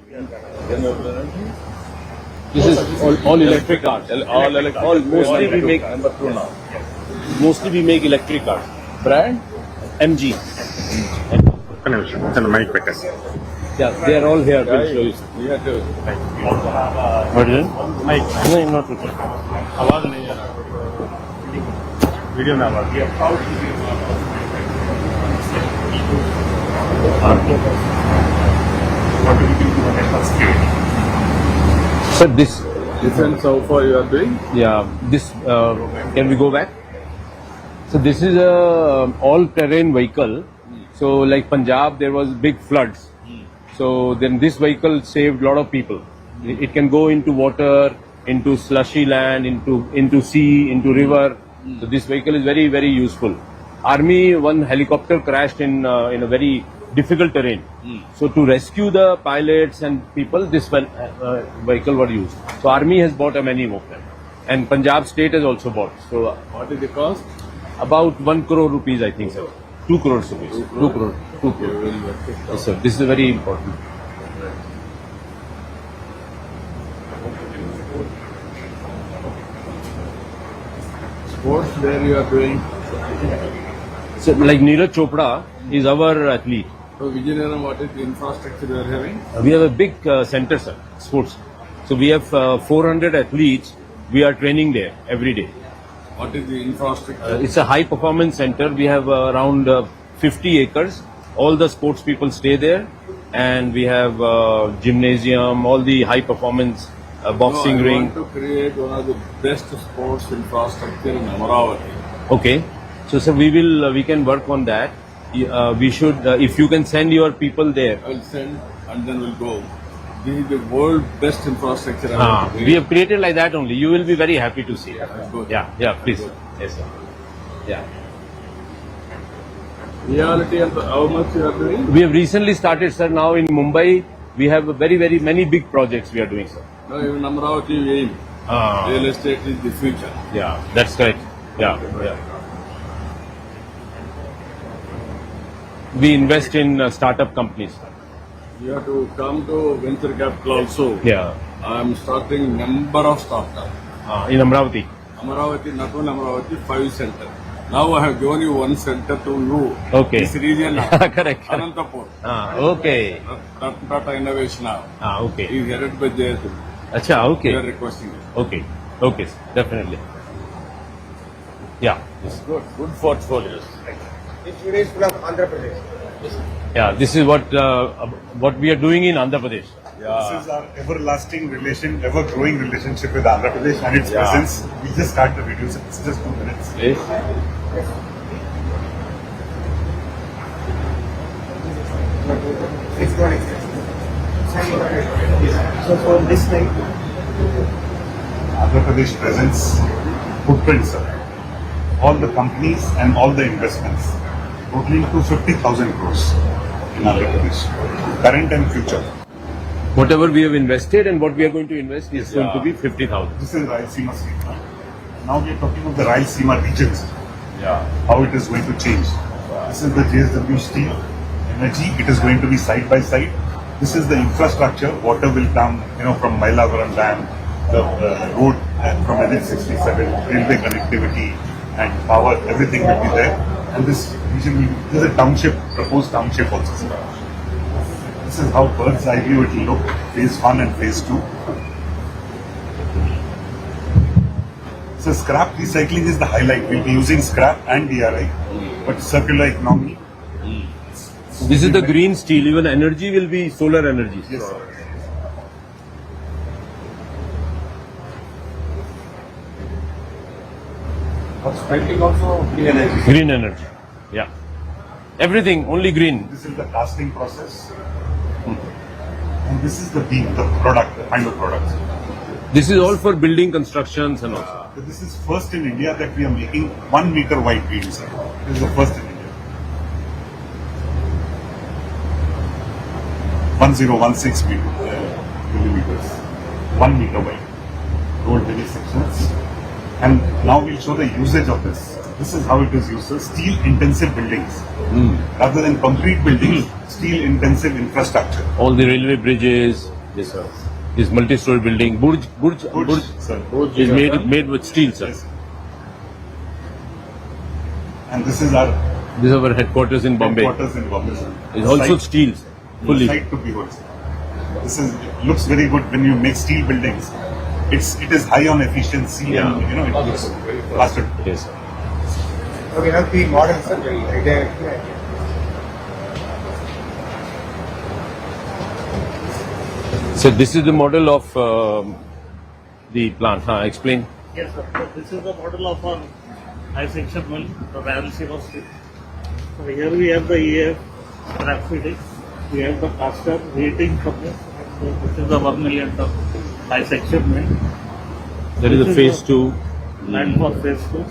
This is all electric cars. All mostly we make mostly we make electric cars. Brand MG. mic better. Yeah, they are all here. We'll show you. What is it? Mic. No, not with आवाज नहीं आ रहा video में आवाज Sir, this. Difference how far you are doing? Yeah, this. Can we go back? So this is a all-terrain vehicle. So like Punjab, there was big floods. So then this vehicle saved a lot of people. It can go into water, into slushy land, into sea, into river. So this vehicle is very, very useful. Army, one helicopter crashed in a very difficult terrain. So to rescue the pilots and people, this vehicle was used. So Army has bought many of them, and Punjab State has also bought. So What is the cost? about 1 crore rupees, I think, sir. 2 crores rupees. 2 crore. 2 crore. Yes, sir. This is very important. Sports where you are doing? So like Neeraj Chopra is our athlete. So Vijayanagara, what is the infrastructure you are having? We have a big center, sir, sports. So we have 400 athletes. We are training there every day. What is the infrastructure? It's a high performance center. We have around 50 acres. All the sports people stay there, and we have gymnasium, all the high performance boxing I ring. want to create one of the best sports infrastructure in Amaravati. Okay, so sir, we can work on that. We should, if you can send your people there. I will send and then we'll go. This is the world best infrastructure. I want to We create. have created like that only. You will be very happy to see. Good. Yeah, please. Yes, sir. Yeah. Reality and how much you are doing? We have recently started, sir. Now in Mumbai, we have very, very many big projects we are doing, sir. No, even Amaravati we aim. Real estate is the future. Yeah, that's correct. Yeah. We invest in startup companies. You have to come to venture capital also. Yeah. I am starting number of startups. In Amravati. Amaravati, not only Amaravati, 5 centers. Now I have given you 1 center to you. Okay. This region, Correct. Anantapur. Okay. Tata Innovation now. Okay. Is headed by JSW. Acha, We are okay. requesting it. Okay, sir. Definitely. Yeah. Yes. Good portfolios. This unit is full of Andhra Pradesh. Yeah, this is what we are doing in Andhra Pradesh. This is our everlasting relation, ever growing relationship with Andhra Pradesh and its presence. We just start the video, so it's just 2 minutes. Yes. Next one. So for this night, Andhra Pradesh presence, footprint, sir. All the companies and all the investments, totaling to 50,000 crores in Andhra Pradesh, current and future. Whatever we have invested and what we are going to invest is going to be 50,000. This is Rayalaseema state. Now we are talking of the Rayalaseema region, sir. Yeah. How it is going to change. This is the JSW Steel Energy. It is going to be side by side. This is the infrastructure. Water will come, from Mailavaram Dam, the road from NH67, railway connectivity and power. Everything will be there. And this region, this is a township, proposed township also, sir. This is how bird's eye view it will look. Phase 1 and phase 2. So scrap recycling is the highlight. We'll be using scrap and DRI, but circular economy. This is the green steel. Even energy will be solar energy. Yes, sir. Spending also green energy. Green energy. Yeah. Everything, only green. This is the casting process. And this is the beam, the product, the final product. This is all for building constructions and all. So this is first in India that we are making 1 meter wide beams. This is the first in India. 1016 millimeters. 1 meter wide. Rolled many sections. And now we'll show the usage of this. This is how it is used. So steel intensive buildings. Rather than concrete buildings, steel intensive infrastructure. All the railway bridges, Yes, sir. This multi-story building, Burj sir. is made with steel, sir. Yes. And this is our This is our headquarters in Bombay. headquarters in Bombay, sir. It's also steel, sir. Fully. Site to behold, sir. This is looks very good when you make steel buildings. It is high on efficiency Yeah. and it looks faster. Yes, sir. So we have the model, sir. So this is the model of the plant. Explain. Yes, sir. So this is the model of our high section mill, the Rayalaseema steel. So here we have the EAF scrap feeding, we have the caster heating furnace, and this is the 1 million ton high section mill. That is the This phase the 2. Land for phase 2,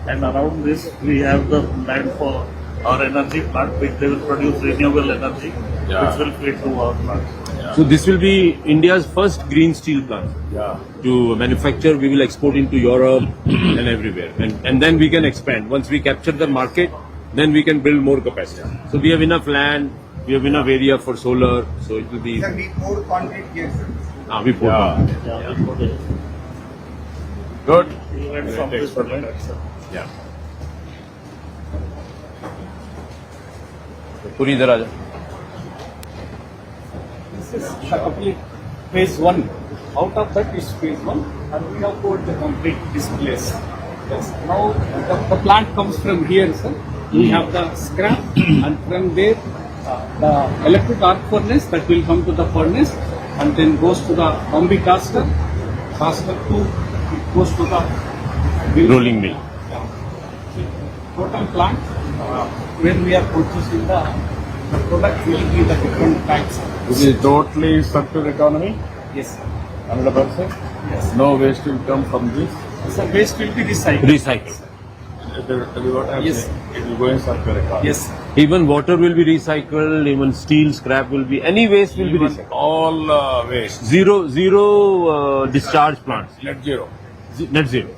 and around this we have the land for our energy plant, which they will produce renewable energy, which will feed to our plant. So this will be India's first green steel plant. Yeah. To manufacture, we will export into Europe and everywhere. And then we can expand. Once we capture the market, then we can build more capacity. So we have enough land, we have enough area for solar, so it will be... Sir, we pour concrete here, sir. we put Yeah. Yeah, we put it. Good. We went from Great this experiment. product, sir. Yeah. पूरी इधर आ जा. This is the complete phase 1. Out of that is phase 1 and we have poured the complete displays. Yes. Now the plant comes from here, sir. We have the scrap and from there the electric arc furnace that will come to the furnace and then goes to the combi caster. Caster 2 it goes to the Rolling mill. total plant where we are producing the product will be the different types. This is totally circular economy, Yes, sir. 100%. Yes. No waste will come from this. So waste will be recycled. Recycle. Tell you what I'm Yes. saying. It will go in circular economy. Yes. Even water will be recycled, even steel scrap will be, any waste will be Even recycled. all waste. Zero discharge plants. Net zero. Net zero.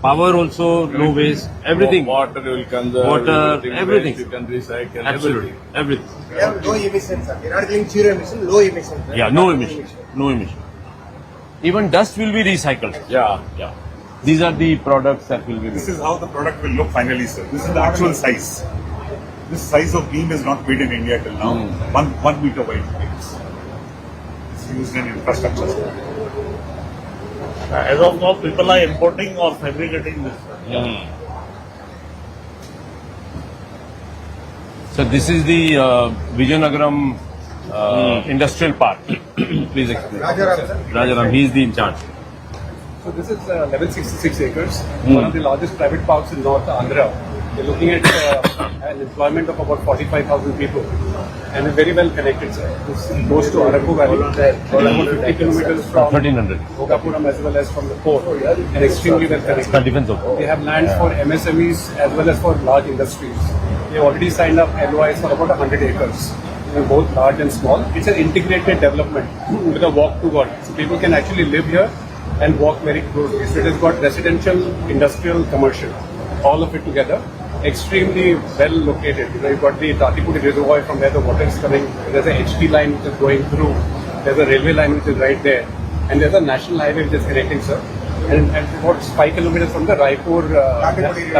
Power also, no waste, everything. Water will conserve. Water, everything. waste You can recycle. Absolutely. Everything. We have low emissions, sir. We're not doing zero emission, low emission. Sir. Yeah, no emission. No emission. Even dust will be recycled. Yeah. Yeah. These are the products that will be This made. is how the product will look finally, sir. This is the actual size. This size of beam is not made in India till now. One meter wide beams. It's used in infrastructure. sir. As of now, people are importing or fabricating this. So this is the Vijayanagaram industrial park. Please explain. Rajaram, sir. Rajaram, he is the in charge. So this is 1166 acres, one of the largest private parks in North Andhra. We're looking at an employment of about 45,000 people and we're very well connected, sir. This goes to Araku Valley, about 50 kilometers from 1300. Bhogapuram as well as from the port, and extremely well connected. Defense of. They have land for MSMEs as well as for large industries. They already signed up LOIs for about 100 acres, both large and small. It's an integrated development with a walk to God. So people can actually live here and walk very closely. So it has got residential, industrial, commercial, all of it together. Extremely well located. You've got the Tatipudi reservoir from where the water is coming. There's a HT line which is going through. There's a railway line which is right there. And there's a national highway which is connecting, sir. And about 5 kilometers from the Raipur, Tatipudi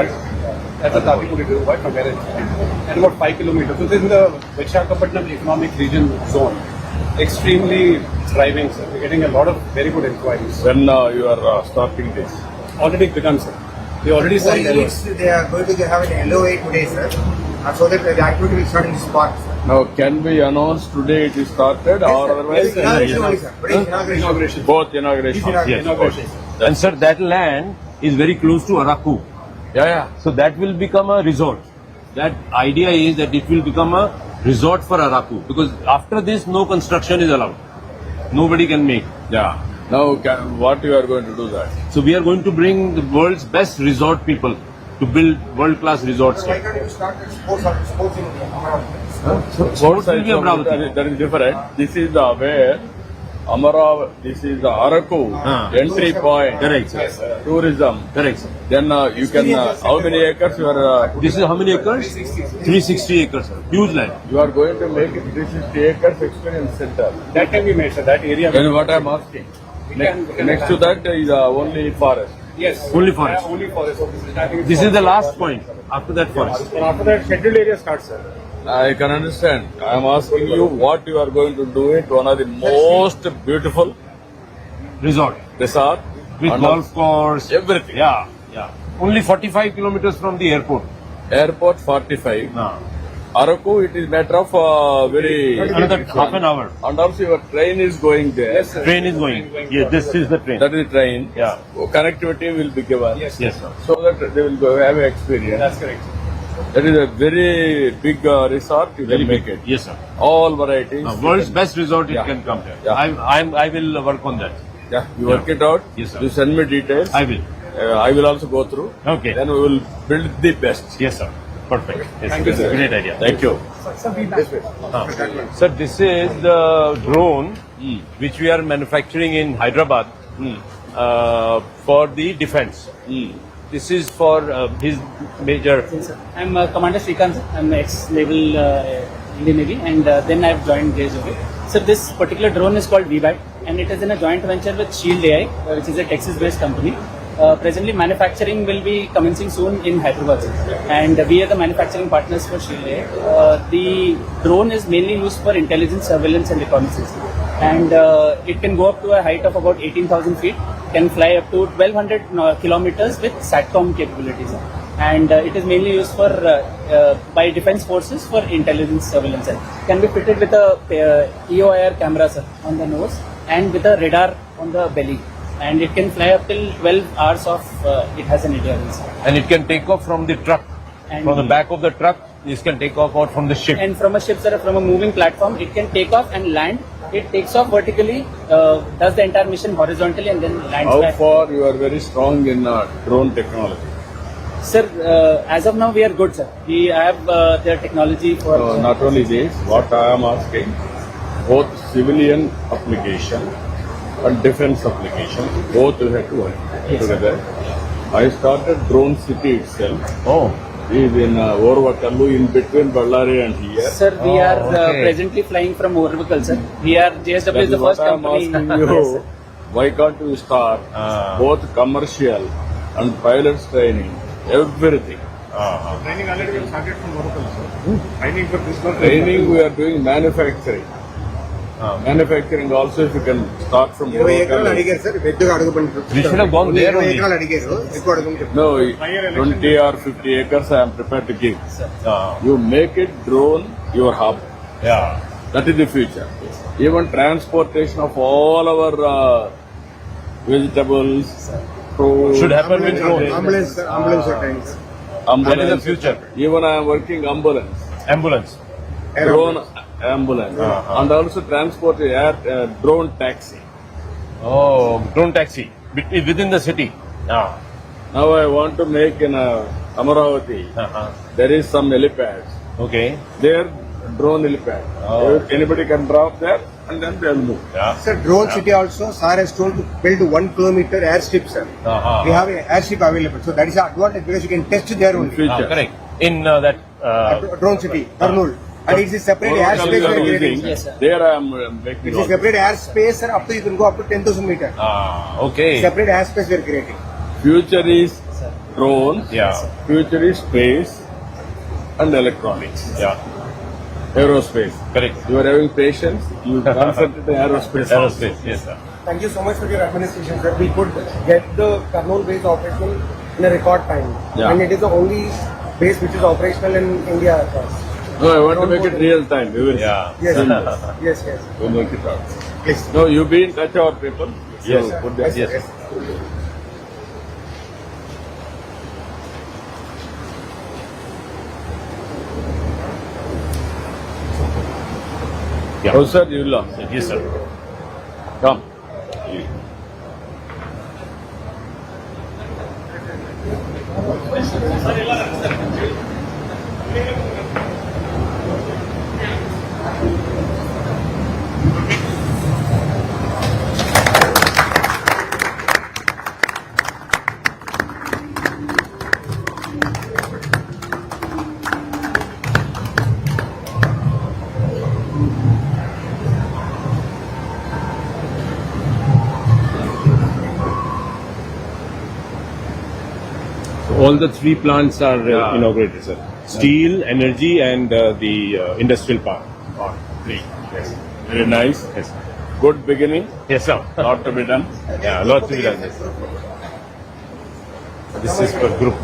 that's the Tatipudi reservoir from where it's and about 5 kilometers. So this is in the Visakhapatnam economic region zone. Extremely thriving, sir. We're getting a lot of very good inquiries. When you are starting this? Already begun, sir. We already Four signed units, they are going to have an LOA today, sir. So that the activity will start in the spot, sir. Now, can we announce today it is started or otherwise? Inauguration only, sir. Today is inauguration. Both inauguration. Yes. Inauguration. And sir, that land is very close to Araku. Yeah. So that will become a resort. That idea is that it will become a resort for Araku because after this no construction is allowed. Nobody can make. Yeah. Now, what you are going to do that? So we are going to bring the world's best resort people to build world-class resorts Why here. can't you start with sports in Amaravati? Sports will be Amravati. That is different. This is the where Amara, this is the Araku entry point. Correct, sir. Tourism. Correct, sir. Then you can, how many acres you are, This is how many acres? 360 acres, sir. Huge land. you are going to make it 360 acres experience center. That can be made, sir. That area. Then what I am asking, next to that is only forest. Yes. Only forest. Only forest. So this is starting. This is the last point. After that, forest. And after that, scheduled area starts, sir. I can understand. I am asking you what you are going to do it. One of the most beautiful Resort. resort With and golf course. everything. Yeah, yeah. Only 45 kilometers from the airport. Airport 45. No. Araku, it is matter of very. Another half an hour. And also your train is going there. Train is going. Yes, this is the train. That is train. Yeah. Connectivity will be given. Yes. Yes, sir. So that they will go have experience. That's correct. That is a very big resort. You Very can make big. it. Yes, sir. All varieties. World's best resort it Yeah. can come there. Yeah. I will work on that. Yeah. You work it out. Yes, sir. You send me details. I will. I will also go through. Okay. Then we will build the best. Yes, sir. Perfect. Yes, Thank you, sir. Great idea. Thank you. Sir, this is the drone which we are manufacturing in Hyderabad for the defense. This is for his major. I'm Commander Srikanth. I'm ex-naval Indian Navy, and then I've joined JSW. So this particular drone is called VBAT, and it is in a joint venture with Shield AI, which is a Texas-based company. Presently, manufacturing will be commencing soon in Hyderabad, and we are the manufacturing partners for Shield AI. The drone is mainly used for intelligence, surveillance, and reconnaissance, and it can go up to a height of about 18,000 feet, can fly up to 1,200 kilometers with SATCOM capabilities, and it is mainly used for by defense forces for intelligence, surveillance, and can be fitted with a EOIR camera, sir, on the nose and with a radar on the belly. And it can fly up till 12 hours of, it has an endurance. And it can take off from the truck. And From the back of the truck, this can take off out from the ship. And from a ship, sir, from a moving platform, it can take off and land. It takes off vertically, does the entire mission horizontally, and then lands How back. far you are very strong in drone technology? Sir, as of now, we are good, sir. We have the technology for... So not only this, what I am asking, both civilian application and defense application, both we have to work together. I started Drone City itself. Oh. Is in Orvakallu, in between Ballari and here. Sir, we are okay. presently flying from Orvakal, sir. We are, JSW That is the is what first I am company. asking Yes, you. sir. Why can't you start both commercial and pilots training, everything? Training already we started from Oracle, sir. Training for this one. Training we are doing manufacturing. Manufacturing also if you can start from 20 ఎకరాలు Oracle. అడిగారు sir ఎక్కువ అడుగుపండి We should have gone there 20 only. ఎకరాలు అడిగారు ఎక్కువ అడుగుంటే No, 20 or 50 acres I am prepared to give. You make it drone your hub. Yeah. That is the future. Even transportation of all our vegetables, fruits, Should happen with drone. Ambulance trains That is the future. Even I am working ambulance, Ambulance. drone ambulance, and also transport air drone taxi. Oh, drone taxi. Within the city. Now I want to make in Amaravati. There is some helipads. Okay. There drone helipad. Anybody can drop there and then they'll move. Sir drone city also sir Hess told to build 1 kilometer air strip, sir. We have an airstrip available, so that is an advantage because you can test there In only. future. Correct. In that. Drone city, Kurnool, and it's a separate Oracle airspace you we are are creating. using. Yes, sir. There I am making. It's a separate airspace, sir. Up to you can go up to 10,000 meters. Okay. Separate airspace we are creating. Future is drones. Yeah. Future is space and electronics. Yeah. Aerospace. Correct. You are having patience. You concentrate on aerospace. Aerospace. Yes, sir. Thank you so much for your administration, sir. We could get the Kurnool base operational in a record time. Yeah. And it is the only base which is operational in India. No, I want to make it real time. We will. Yeah. Yes, Send yes, yes. We'll make it out. Please. No, you be in touch our people. Yes, So sir. put that- Yes. Yeah. Oh, sir, you will. Yes, sir. Come. all the three plants are inaugurated, sir. Steel, energy, and the industrial park. Three. Yes. Very nice. Yes. Good beginning. Yes, sir. Lot to be done. Yeah, lots to be done. This is for group.